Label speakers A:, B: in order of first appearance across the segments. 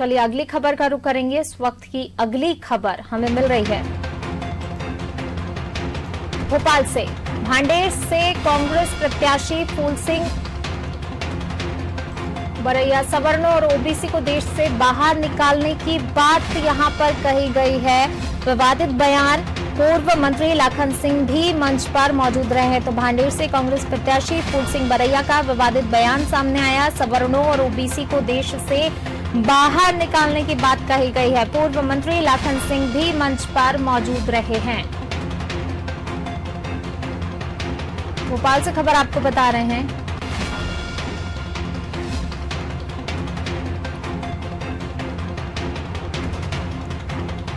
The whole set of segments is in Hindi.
A: चलिए अगली खबर का रुख करेंगे। इस वक्त की अगली खबर हमें मिल रही है भोपाल से। भांडेर से कांग्रेस प्रत्याशी फूल सिंह बरैया सवर्णों और ओबीसी को देश से बाहर निकालने की बात यहां पर कही गई है। विवादित बयान, पूर्व मंत्री लाखन सिंह भी मंच पर मौजूद रहे। तो भांडेर से कांग्रेस प्रत्याशी फूल सिंह बरैया का विवादित बयान सामने आया। सवर्णों और ओबीसी को देश से बाहर निकालने की बात कही गई है। पूर्व मंत्री लाखन सिंह भी मंच पर मौजूद रहे हैं। भोपाल से खबर आपको बता रहे हैं।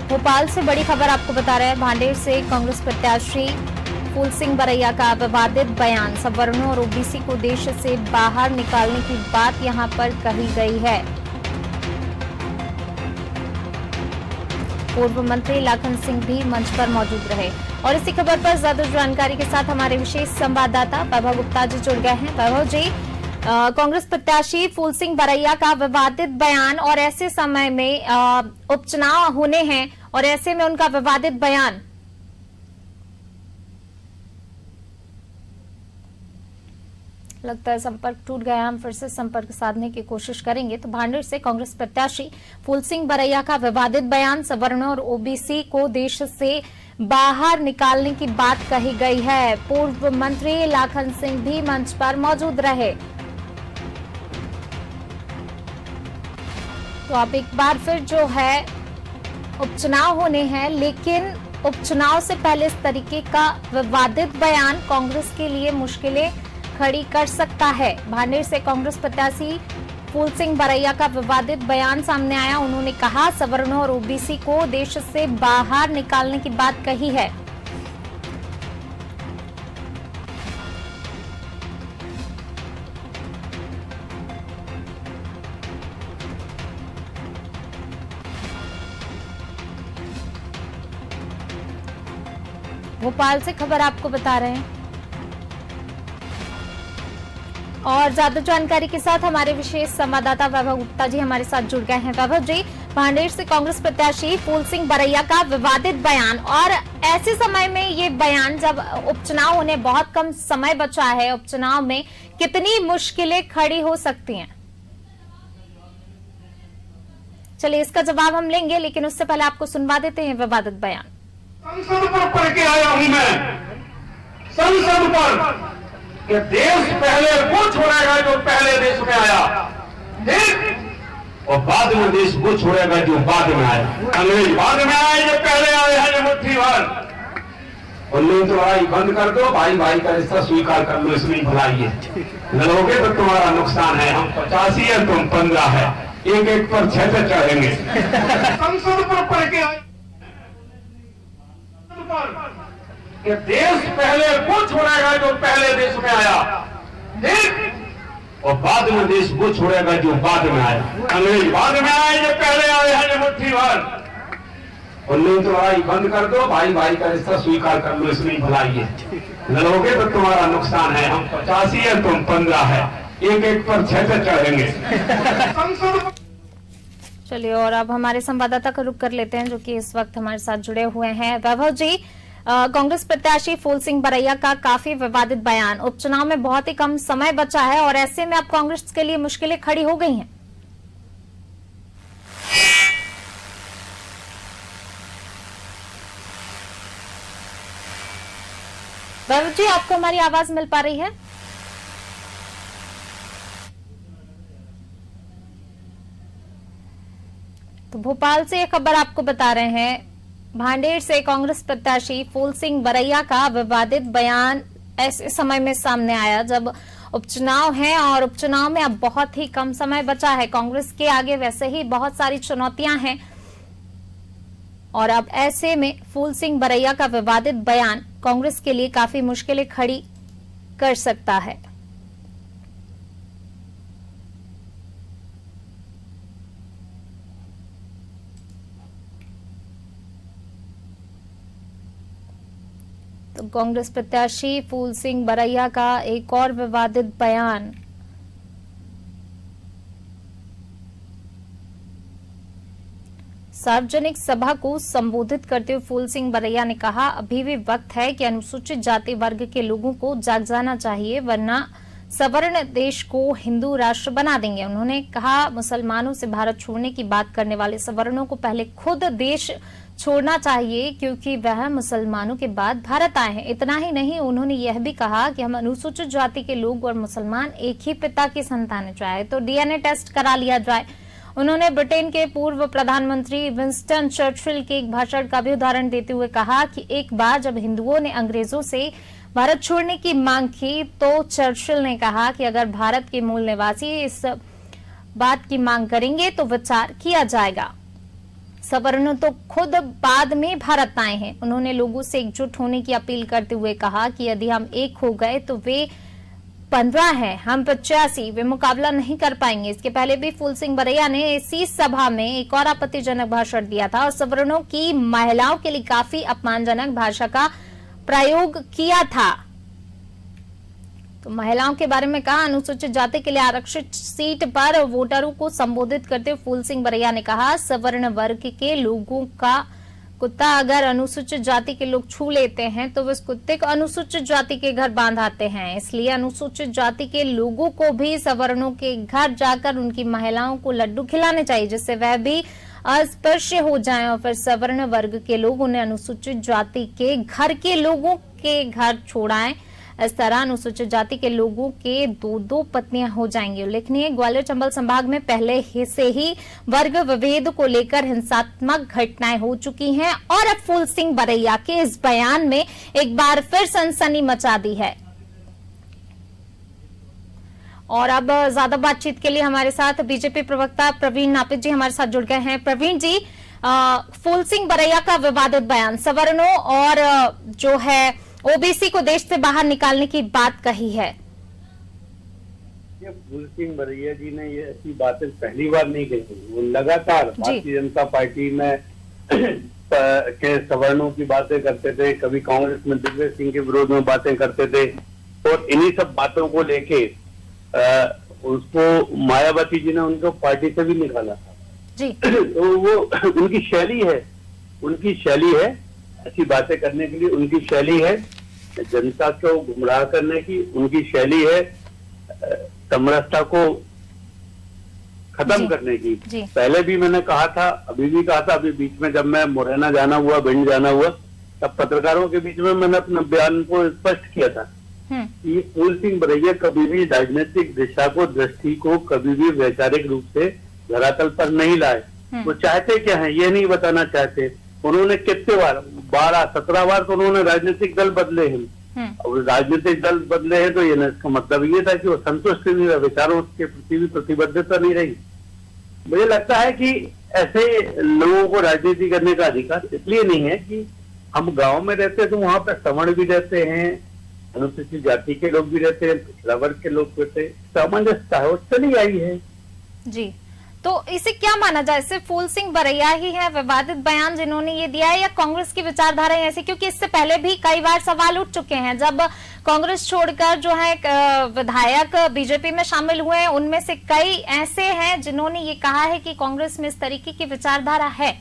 A: भोपाल से बड़ी खबर आपको बता रहे हैं। भांडेर से कांग्रेस प्रत्याशी फूल सिंह बरैया का विवादित बयान, सवर्णों और ओबीसी को देश से बाहर निकालने की बात यहां पर कही गई है। पूर्व मंत्री लाखन सिंह भी मंच पर मौजूद रहे। और इसी खबर पर ज्यादा जानकारी के साथ हमारे विशेष संवाददाता वैभव गुप्ता जी जुड़ गए हैं। वैभव जी, कांग्रेस प्रत्याशी फूल सिंह बरैया का विवादित बयान और ऐसे समय में उपचुनाव होने हैं और ऐसे में उनका विवादित बयान, लगता है संपर्क टूट गया। हम फिर से संपर्क साधने की कोशिश करेंगे। तो भांडेर से कांग्रेस प्रत्याशी फूल सिंह बरैया का विवादित बयान, सवर्णों और ओबीसी को देश से बाहर निकालने की बात कही गई है। पूर्व मंत्री लाखन सिंह भी मंच पर मौजूद रहे। तो अब एक बार फिर जो है उपचुनाव होने हैं, लेकिन उपचुनाव से पहले इस तरीके का विवादित बयान कांग्रेस के लिए मुश्किलें खड़ी कर सकता है। भांडेर से कांग्रेस प्रत्याशी फूल सिंह बरैया का विवादित बयान सामने आया। उन्होंने कहा सवर्णों और ओबीसी को देश से बाहर निकालने की बात कही है। भोपाल से खबर आपको बता रहे हैं और ज्यादा जानकारी के साथ हमारे विशेष संवाददाता वैभव गुप्ता जी हमारे साथ जुड़ गए हैं। वैभव जी, भांडेर से कांग्रेस प्रत्याशी फूल सिंह बरैया का विवादित बयान और ऐसे समय में ये बयान, जब उपचुनाव होने बहुत कम समय बचा है, उपचुनाव में कितनी मुश्किलें खड़ी हो सकती हैं? चलिए इसका जवाब हम लेंगे, लेकिन उससे पहले आपको सुनवा देते हैं विवादित बयान।
B: संसद पर पढ़ के आया हूं मैं, संसद पर कि देश पहले वो छोड़ेगा जो पहले देश में आया, ठीक, और बाद में देश वो छोड़ेगा जो बाद में आया। अंग्रेज बाद में आए, जो पहले आए हैं, जो मुट्ठी भर। और नहीं तो लड़ाई बंद कर दो, भाई भाई का रिश्ता स्वीकार कर लो, इसमें भलाई है। लड़ोगे तो तुम्हारा नुकसान है। हम 85 है, तुम 15 है, एक एक पर 6 चढ़ेंगे। संसद पर पढ़ के आए कि देश पहले वो छोड़ेगा जो पहले देश में आया, ठीक, और बाद में देश वो छोड़ेगा जो बाद में आया। अंग्रेज बाद में आए, जो पहले आए हैं, जो मुट्ठी भर। और नहीं तो लड़ाई बंद कर दो, भाई भाई का रिश्ता स्वीकार कर लो, इसमें भलाई है। लड़ोगे तो तुम्हारा नुकसान है। हम 85 है, तुम 15 है, एक एक पर 6 चढ़ेंगे।
A: चलिए और अब हमारे संवाददाता का रुख कर लेते हैं, जो कि इस वक्त हमारे साथ जुड़े हुए हैं। वैभव जी, कांग्रेस प्रत्याशी फूल सिंह बरैया का काफी विवादित बयान, उपचुनाव में बहुत ही कम समय बचा है और ऐसे में अब कांग्रेस के लिए मुश्किलें खड़ी हो गई हैं। वैभव जी, आपको हमारी आवाज मिल पा रही है? तो भोपाल से ये खबर आपको बता रहे हैं। भांडेर से कांग्रेस प्रत्याशी फूल सिंह बरैया का विवादित बयान ऐसे समय में सामने आया जब उपचुनाव है और उपचुनाव में अब बहुत ही कम समय बचा है। कांग्रेस के आगे वैसे ही बहुत सारी चुनौतियां हैं और अब ऐसे में फूल सिंह बरैया का विवादित बयान कांग्रेस के लिए काफी मुश्किलें खड़ी कर सकता है। तो कांग्रेस प्रत्याशी फूल सिंह बरैया का एक और विवादित बयान सार्वजनिक सभा को संबोधित करते हुए फूल सिंह बरैया ने कहा, अभी भी वक्त है कि अनुसूचित जाति वर्ग के लोगों को जाग जाना चाहिए, वरना सवर्ण देश को हिंदू राष्ट्र बना देंगे। उन्होंने कहा, मुसलमानों से भारत छोड़ने की बात करने वाले सवर्णों को पहले खुद देश छोड़ना चाहिए, क्योंकि वह मुसलमानों के बाद भारत आए हैं। इतना ही नहीं, उन्होंने यह भी कहा कि हम अनुसूचित जाति के लोग और मुसलमान एक ही पिता की संतान है, चाहे तो डीएनए टेस्ट करा लिया जाए। उन्होंने ब्रिटेन के पूर्व प्रधानमंत्री विंस्टन चर्चिल के एक भाषण का भी उदाहरण देते हुए कहा कि एक बार जब हिंदुओं ने अंग्रेजों से भारत छोड़ने की मांग की तो चर्चिल ने कहा कि अगर भारत के मूल निवासी इस बात की मांग करेंगे तो विचार किया जाएगा। सवर्ण तो खुद बाद में भारत आए हैं। उन्होंने लोगों से एकजुट होने की अपील करते हुए कहा कि यदि हम एक हो गए तो वे 15 हैं, हम 85, वे मुकाबला नहीं कर पाएंगे। इसके पहले भी फूल सिंह बरैया ने इसी सभा में एक और आपत्तिजनक भाषण दिया था और सवर्णों की महिलाओं के लिए काफी अपमानजनक भाषा का प्रयोग किया था। तो महिलाओं के बारे में कहा, अनुसूचित जाति के लिए आरक्षित सीट पर वोटरों को संबोधित करते हुए फूल सिंह बरैया ने कहा, सवर्ण वर्ग के लोगों का कुत्ता अगर अनुसूचित जाति के लोग छू लेते हैं तो वे उस कुत्ते को अनुसूचित जाति के घर बांधाते हैं। इसलिए अनुसूचित जाति के लोगों को भी सवर्णों के घर जाकर उनकी महिलाओं को लड्डू खिलाने चाहिए, जिससे वह भी अस्पृश्य हो जाएं और फिर सवर्ण वर्ग के लोग उन्हें अनुसूचित जाति के घर के लोगों के घर छोड़ाएं। इस तरह अनुसूचित जाति के लोगों के 2-2 पत्नियां हो जाएंगी। उल्लेखनीय, ग्वालियर चंबल संभाग में पहले से ही वर्ग विभेद को लेकर हिंसात्मक घटनाएं हो चुकी हैं और अब फूल सिंह बरैया के इस बयान में एक बार फिर सनसनी मचा दी है। और अब ज्यादा बातचीत के लिए हमारे साथ बीजेपी प्रवक्ता प्रवीण नापित जी हमारे साथ जुड़ गए हैं। प्रवीण जी, फूल सिंह बरैया का विवादित बयान, सवर्णों और जो है ओबीसी को देश से बाहर निकालने की बात कही है।
C: ये फूल सिंह बरैया जी ने ये ऐसी बातें पहली बार नहीं कही। वो लगातार भारतीय जनता पार्टी में के सवर्णों की बातें करते थे, कभी कांग्रेस में दिग्विजय सिंह के विरोध में बातें करते थे और इन्हीं सब बातों को लेके उसको मायावती जी ने उनको पार्टी से भी निकाला था
A: जी।
C: तो वो उनकी शैली है ऐसी बातें करने के लिए, उनकी शैली है जनता को गुमराह करने की, उनकी शैली है समरसता को खत्म करने की। पहले भी मैंने कहा था, अभी भी कहा था, अभी बीच में जब मैं मुरैना जाना हुआ, भिंड जाना हुआ, तब पत्रकारों के बीच में मैंने अपने बयान को स्पष्ट किया था कि फूल सिंह बरैया कभी भी राजनीतिक दिशा को, दृष्टि को कभी भी वैचारिक रूप से धरातल पर नहीं लाए। वो चाहते क्या है ये नहीं बताना चाहते। उन्होंने कितने बार, 12-17 बार तो उन्होंने राजनीतिक दल बदले हैं और राजनीतिक दल बदले हैं तो ये इसका मतलब ये था कि वो संतुष्ट नहीं रहा, विचारों के प्रति भी प्रतिबद्धता नहीं रही। मुझे लगता है कि ऐसे लोगों को राजनीति करने का अधिकार इसलिए नहीं है कि हम गांव में रहते हैं तो वहां पर सवर्ण भी रहते हैं, अनुसूचित जाति के लोग भी रहते हैं, पिछड़ा वर्ग के लोग रहते हैं, सामंजस्य चली आई है
A: जी। तो इसे क्या माना जाए, सिर्फ फूल सिंह बरैया ही है विवादित बयान जिन्होंने ये दिया है या कांग्रेस की विचारधारा ऐसी? क्योंकि इससे पहले भी कई बार सवाल उठ चुके हैं, जब कांग्रेस छोड़कर जो है विधायक बीजेपी में शामिल हुए हैं, उनमें से कई ऐसे हैं जिन्होंने ये कहा है कि कांग्रेस में इस तरीके की विचारधारा है।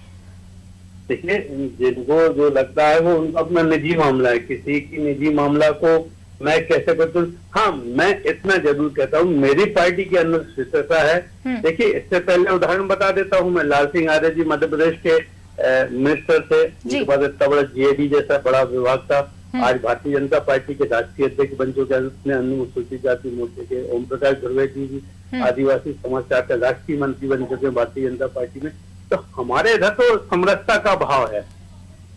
C: देखिए, जिनको जो लगता है वो उनका अपना निजी मामला है, किसी की निजी मामला को मैं कैसे करता हूँ। हाँ, मैं इतना जरूर कहता हूँ, मेरी पार्टी की अनुसूचितता है। देखिए, इससे पहले उदाहरण बता देता हूँ मैं, लाल सिंह आर्य जी मध्य प्रदेश के मिनिस्टर थे, उनके बाद इतना बड़ा जीएडी जैसा बड़ा विभाग था, आज भारतीय जनता पार्टी के राष्ट्रीय अध्यक्ष बन चुके हैं। अनुसूचित जाति मोर्चे के ओम प्रकाश धुर्वे जी भी आदिवासी समाज के राष्ट्रीय मंत्री बन चुके हैं भारतीय जनता पार्टी में। तो हमारे इधर तो समरसता का भाव है,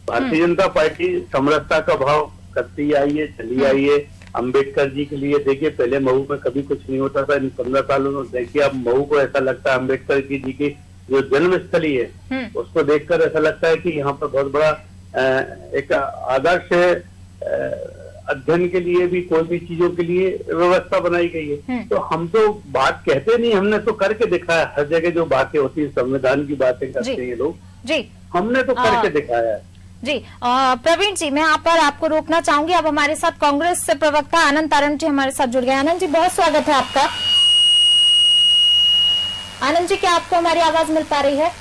C: भारतीय जनता पार्टी समरसता का भाव करती आई है, चली आई है। अम्बेडकर जी के लिए देखिए, पहले महू में कभी कुछ नहीं होता था, इन 15 सालों में देखिए अब महू को ऐसा लगता है अम्बेडकर जी की जो जन्मस्थली है उसको देखकर ऐसा लगता है कि यहाँ पर बहुत बड़ा एक आदर्श अध्ययन के लिए भी, कोई भी चीजों के लिए व्यवस्था बनाई गई है। तो हम तो बात कहते नहीं, हमने तो करके दिखाया। हर जगह जो बातें होती है, संविधान की बातें करते हैं ये लोग, हमने तो करके दिखाया है
A: जी। प्रवीण जी, मैं यहाँ पर आपको रोकना चाहूंगी। अब हमारे साथ कांग्रेस से प्रवक्ता आनंद तारण जी हमारे साथ जुड़ गए। आनंद जी, बहुत स्वागत है आपका। आनंद जी, क्या आपको हमारी आवाज मिल पा रही है?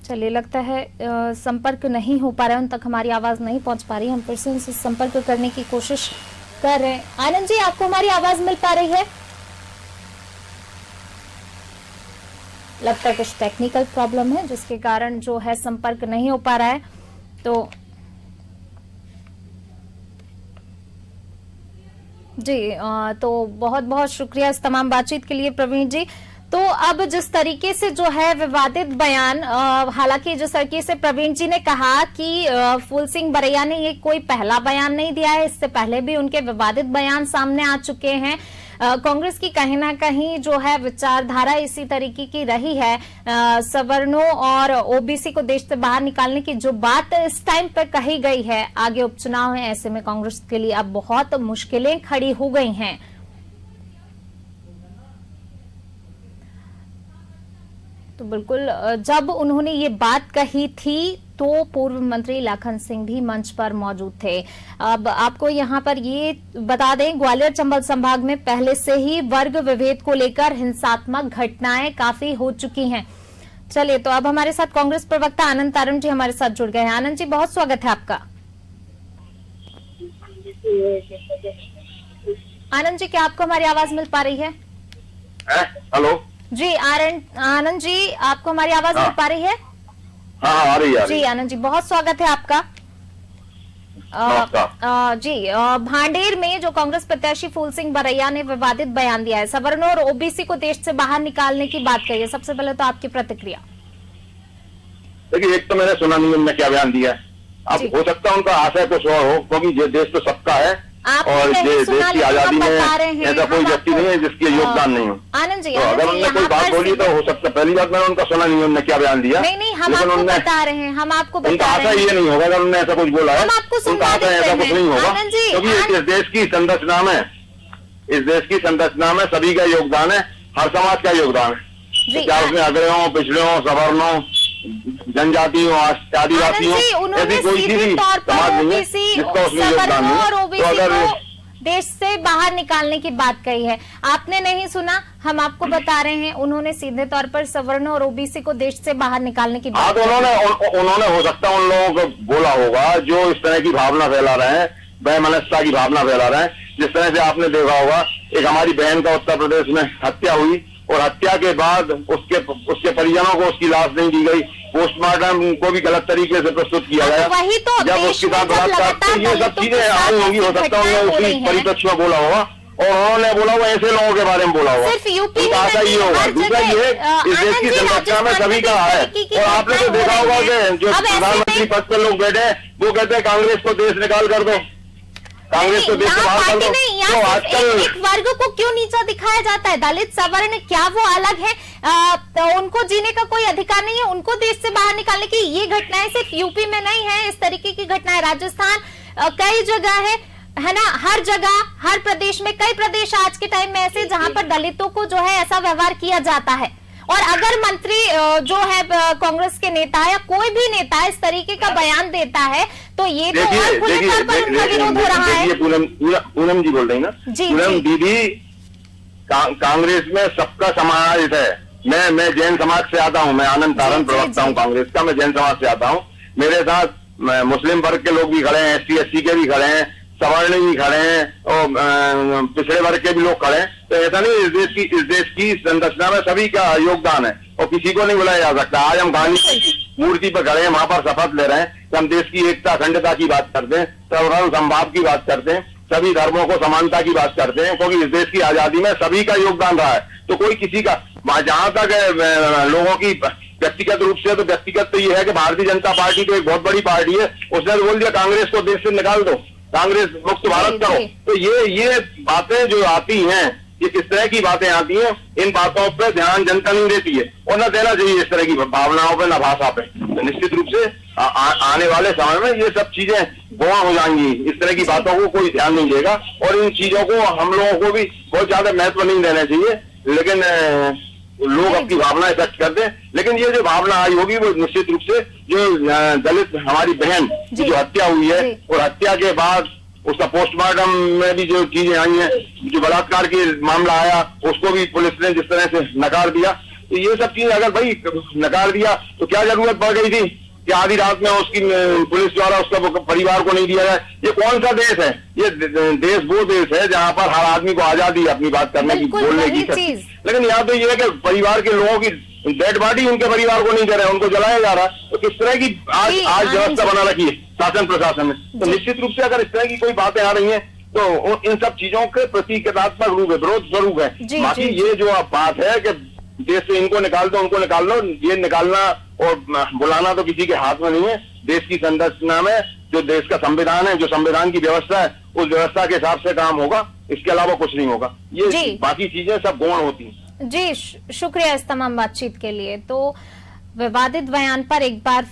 A: चलिए, लगता है संपर्क नहीं हो पा रहा है, उन तक हमारी आवाज नहीं पहुंच पा रही। हम फिर से उनसे संपर्क करने की कोशिश कर रहे हैं। आनंद जी, आपको हमारी आवाज मिल पा रही है? लगता है कुछ टेक्निकल प्रॉब्लम है जिसके कारण जो है संपर्क नहीं हो पा रहा है। तो जी, तो बहुत बहुत शुक्रिया इस तमाम बातचीत के लिए प्रवीण जी। तो अब जिस तरीके से जो है विवादित बयान, हालांकि जिस तरीके से प्रवीण जी ने कहा कि फूल सिंह बरैया ने ये कोई पहला बयान नहीं दिया है, इससे पहले भी उनके विवादित बयान सामने आ चुके हैं। कांग्रेस की कहीं ना कहीं जो है विचारधारा इसी तरीके की रही है। सवर्णों और ओबीसी को देश से बाहर निकालने की जो बात इस टाइम पर कही गई है, आगे उपचुनाव है, ऐसे में कांग्रेस के लिए अब बहुत मुश्किलें खड़ी हो गई हैं। तो बिल्कुल, जब उन्होंने ये बात कही थी तो पूर्व मंत्री लाखन सिंह भी मंच पर मौजूद थे। अब आपको यहां पर ये बता दें, ग्वालियर चंबल संभाग में पहले से ही वर्ग विभेद को लेकर हिंसात्मक घटनाएं काफी हो चुकी हैं। चलिए, तो अब हमारे साथ कांग्रेस प्रवक्ता आनंद तारण जी हमारे साथ जुड़ गए हैं। आनंद जी, बहुत स्वागत है आपका। आनंद जी, क्या आपको हमारी आवाज मिल पा रही है?
C: हेलो
A: जी, आनंद जी, आपको हमारी आवाज मिल पा रही है?
C: हाँ, आ रही है।
A: जी आनंद जी, बहुत स्वागत है आपका। जी, भांडेर में जो कांग्रेस प्रत्याशी फूल सिंह बरैया ने विवादित बयान दिया है, सवर्णों और ओबीसी को देश से बाहर निकालने की बात कही है, सबसे पहले तो आपकी प्रतिक्रिया।
C: देखिए, एक तो मैंने सुना नहीं उन्होंने क्या बयान दिया है। अब हो सकता है उनका आशय कुछ और हो, क्योंकि देश तो सबका है और देश की आजादी में ऐसा कोई व्यक्ति नहीं है जिसके योगदान नहीं हो।
A: आनंद जी,
C: तो अगर उन्होंने कोई बात बोली तो हो सकता है, पहली बात मैंने उनका सुना नहीं उन्होंने क्या बयान दिया।
A: नहीं, हम आपको बता रहे हैं, हम आपको बता रहे हैं।
C: उनका आशा ये नहीं होगा अगर उन्होंने ऐसा कुछ बोला है, उनका आशा ऐसा कुछ नहीं होगा, क्योंकि इस देश की संरचना में, इस देश की संरचना में सभी का योगदान है, हर समाज का योगदान है, चाहे उसमें अग्रहों, पिछड़ों, सवर्णों, जनजातियों, आदिवासियों, ऐसी कोई सी भी समाज नहीं है जिसका उसमें योगदान नहीं। तो अगर
A: देश से बाहर निकालने की बात कही है, आपने नहीं सुना, हम आपको बता रहे हैं, उन्होंने सीधे तौर पर सवर्णों और ओबीसी को देश से बाहर निकालने की बात।
C: तो उन्होंने हो सकता है उन लोगों को बोला होगा जो इस तरह की भावना फैला रहे हैं, वैमनस्यता की भावना फैला रहे हैं। जिस तरह से आपने देखा होगा, एक हमारी बहन का उत्तर प्रदेश में हत्या हुई और हत्या के बाद उसके परिजनों को उसकी लाश नहीं दी गई, पोस्टमार्टम को भी गलत तरीके से प्रस्तुत किया गया।
A: वही तो
C: जब उसके साथ बलात्कार, ये सब चीजें आई होंगी, हो सकता है उन्होंने उसी परिप्रेक्ष्य में बोला होगा और उन्होंने बोला हुआ ऐसे लोगों के बारे में बोला होगा।
A: सिर्फ यूपी में
C: आशा ये होगा। दूसरा ये, इस देश की संरचना में सभी का है और आपने तो देखा होगा कि जो प्रधानमंत्री पद पर लोग बैठे हैं वो कहते हैं कांग्रेस को देश निकाल कर दो, कांग्रेस को देश से बाहर कर दो। तो आजकल
A: एक वर्ग को क्यों नीचा दिखाया जाता है? दलित, सवर्ण, क्या वो अलग है? तो उनको जीने का कोई अधिकार नहीं है? उनको देश से बाहर निकालने की ये घटनाएं सिर्फ यूपी में नहीं है, इस तरीके की घटनाएं राजस्थान, कई जगह है ना, हर जगह, हर प्रदेश में, कई प्रदेश आज के टाइम में ऐसे जहां पर दलितों को जो है ऐसा व्यवहार किया जाता है। और अगर मंत्री जो है कांग्रेस के नेता या कोई भी नेता इस तरीके का बयान देता है तो ये तो और खुले तौर पर उनका विरोध हो रहा है।
C: पूनम जी बोल रही ना? पूनम दीदी, कांग्रेस में सबका समाज है। मैं जैन समाज से आता हूँ, मैं आनंद तारण प्रवक्ता हूँ कांग्रेस का, मैं जैन समाज से आता हूँ। मेरे साथ मुस्लिम वर्ग के लोग भी खड़े हैं, SC के भी खड़े हैं, सवर्ण भी खड़े हैं और पिछड़े वर्ग के भी लोग खड़े हैं। तो ऐसा नहीं, इस देश की संरचना में सभी का योगदान है और किसी को नहीं बुलाया जा सकता। आज हम गांधी मूर्ति पर खड़े हैं, वहां पर शपथ ले रहे हैं कि हम देश की एकता, अखंडता की बात करते हैं, सर्वधर्म समभाव की बात करते हैं, सभी धर्मों को समानता की बात करते हैं, क्योंकि इस देश की आजादी में सभी का योगदान रहा है। तो कोई किसी का, जहां तक लोगों की व्यक्तिगत रूप से, तो व्यक्तिगत तो ये है कि भारतीय जनता पार्टी तो एक बहुत बड़ी पार्टी है, उसने तो बोल दिया कांग्रेस को देश से निकाल दो, कांग्रेस मुक्त भारत करो। तो ये बातें जो आती हैं, ये किस तरह की बातें आती हैं, इन बातों पर ध्यान जनता नहीं देती है और न देना चाहिए इस तरह की भावनाओं पे, न भाषा पे। तो निश्चित रूप से आने वाले समय में ये सब चीजें गौण हो जाएंगी। इस तरह की बातों को कोई ध्यान नहीं देगा और इन चीजों को हम लोगों को भी बहुत ज्यादा महत्व नहीं देना चाहिए, लेकिन लोग अपनी भावनाएं व्यक्त करते हैं। लेकिन ये जो भावना आई होगी वो निश्चित रूप से जो दलित हमारी बहन की जो हत्या हुई है और हत्या के बाद उसका पोस्टमार्टम में भी जो चीजें आई हैं, जो बलात्कार की मामला आया उसको भी पुलिस ने जिस तरह से नकार दिया,
D: तो ये सब चीज अगर भाई नकार दिया तो क्या जरूरत पड़ गई थी कि आधी रात में उसकी पुलिस द्वारा उसका परिवार को नहीं दिया जाए? ये कौन सा देश है? ये देश वो देश है जहाँ पर हर आदमी को आजादी है अपनी बात करने की, बोलने की। लेकिन यहाँ तो ये है कि परिवार के लोगों की डेड बॉडी उनके परिवार को नहीं दे रहे, उनको जलाया जा रहा है। तो किस तरह की आज व्यवस्था बना रखी है शासन प्रशासन में? तो निश्चित रूप से अगर इस तरह की कोई बातें आ रही है तो इन सब चीजों के प्रतीकात्मक रूप है, विरोध स्वरूप है। बाकी ये जो बात है कि देश से इनको निकाल दो उनको निकाल लो, ये निकालना और बुलाना तो किसी के हाथ में नहीं है। देश की संरचना में जो देश का संविधान है, जो संविधान की व्यवस्था है, उस व्यवस्था के हिसाब से काम होगा, इसके अलावा कुछ नहीं होगा। ये बाकी चीजें सब गौण होती हैं।
A: जी शुक्रिया इस तमाम बातचीत के लिए। तो विवादित बयान पर एक बार